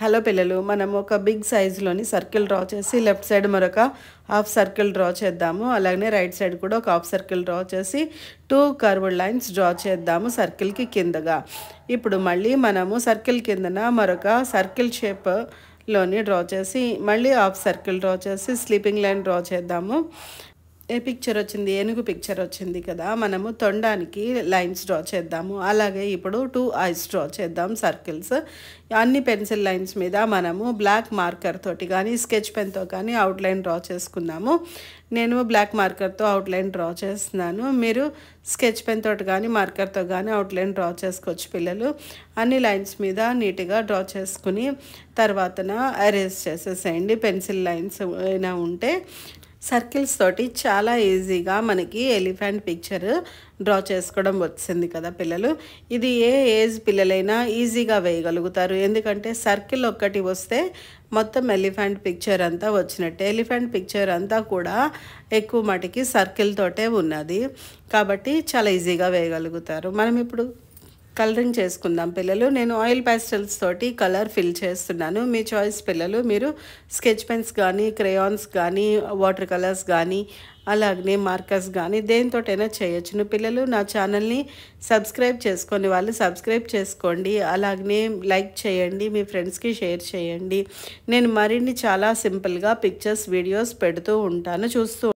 Hello పిల్లలు, మనం ఒక బిగ్ సైజులోని సర్కిల్ డ్రా చేసి లెఫ్ట్ సైడ్ మరొక హాఫ్ సర్కిల్ డ్రా చేద్దాము. అలాగే రైట్ సైడ్ కూడా ఒక హాఫ్ సర్కిల్ డ్రా చేసి 2 కర్వ్డ్ లైన్స్ డ్రా చేద్దాము సర్కిల్కి కిందగా. ఇప్పుడు మళ్ళీ మనము సర్కిల్ కిందన మరొక సర్కిల్ షేప్లోని డ్రా చేసి మళ్ళీ హాఫ్ సర్కిల్ డ్రా చేసి స్లీపింగ్ లైన్ డ్రా చేద్దాము. ఏ పిక్చర్ వచ్చింది? ఏనుగు పిక్చర్ వచ్చింది కదా. మనము తొండానికి లైన్స్ డ్రా చేద్దాము. అలాగే ఇప్పుడు 2 ఐస్ డ్రా చేద్దాం సర్కిల్స్. అన్ని పెన్సిల్ లైన్స్ మీద మనము బ్లాక్ మార్కర్ తోటి కానీ స్కెచ్ పెన్తో కానీ అవుట్లైన్ డ్రా చేసుకుందాము. నేను బ్లాక్ మార్కర్తో అవుట్లైన్ డ్రా చేస్తున్నాను. మీరు స్కెచ్ పెన్ తోటి కానీ మార్కర్తో కానీ అవుట్లైన్ డ్రా చేసుకోవచ్చు పిల్లలు. అన్ని లైన్స్ మీద నీట్గా డ్రా చేసుకుని తర్వాతన అరేంజ్ చేసేసేయండి. పెన్సిల్ లైన్స్ అయినా ఉంటే సర్కిల్స్ తోటి చాలా ఈజీగా మనకి ఎలిఫెంట్ పిక్చర్ డ్రా చేసుకోవడం వచ్చింది కదా పిల్లలు. ఇది ఏ ఏజ్ పిల్లలైనా ఈజీగా వేయగలుగుతారు. ఎందుకంటే సర్కిల్ ఒక్కటి వస్తే మొత్తం ఎలిఫెంట్ పిక్చర్ అంతా వచ్చినట్టే. ఎలిఫెంట్ పిక్చర్ అంతా కూడా ఎక్కువ మటుకి సర్కిల్ తోటే ఉన్నది కాబట్టి చాలా ఈజీగా వేయగలుగుతారు. మనం ఇప్పుడు కలరింగ్ చేసుకుందాం పిల్లలు. నేను ఆయిల్ ప్యాస్టల్స్ తోటి కలర్ ఫిల్ చేస్తున్నాను. మీ చాయిస్ పిల్లలు. మీరు స్కెచ్ పెన్స్ కానీ క్రేయాన్స్ కానీ వాటర్ కలర్స్ కానీ అలాగనే మార్కర్స్ కానీ దేనితోటైనా చేయొచ్చును పిల్లలు. నా ఛానల్ని సబ్స్క్రైబ్ చేసుకొని వాళ్ళు సబ్స్క్రైబ్ చేసుకోండి. అలాగనే లైక్ చేయండి, మీ ఫ్రెండ్స్కి షేర్ చేయండి. నేను మరిన్ని చాలా సింపుల్గా పిక్చర్స్ వీడియోస్ పెడుతూ ఉంటాను, చూస్తూ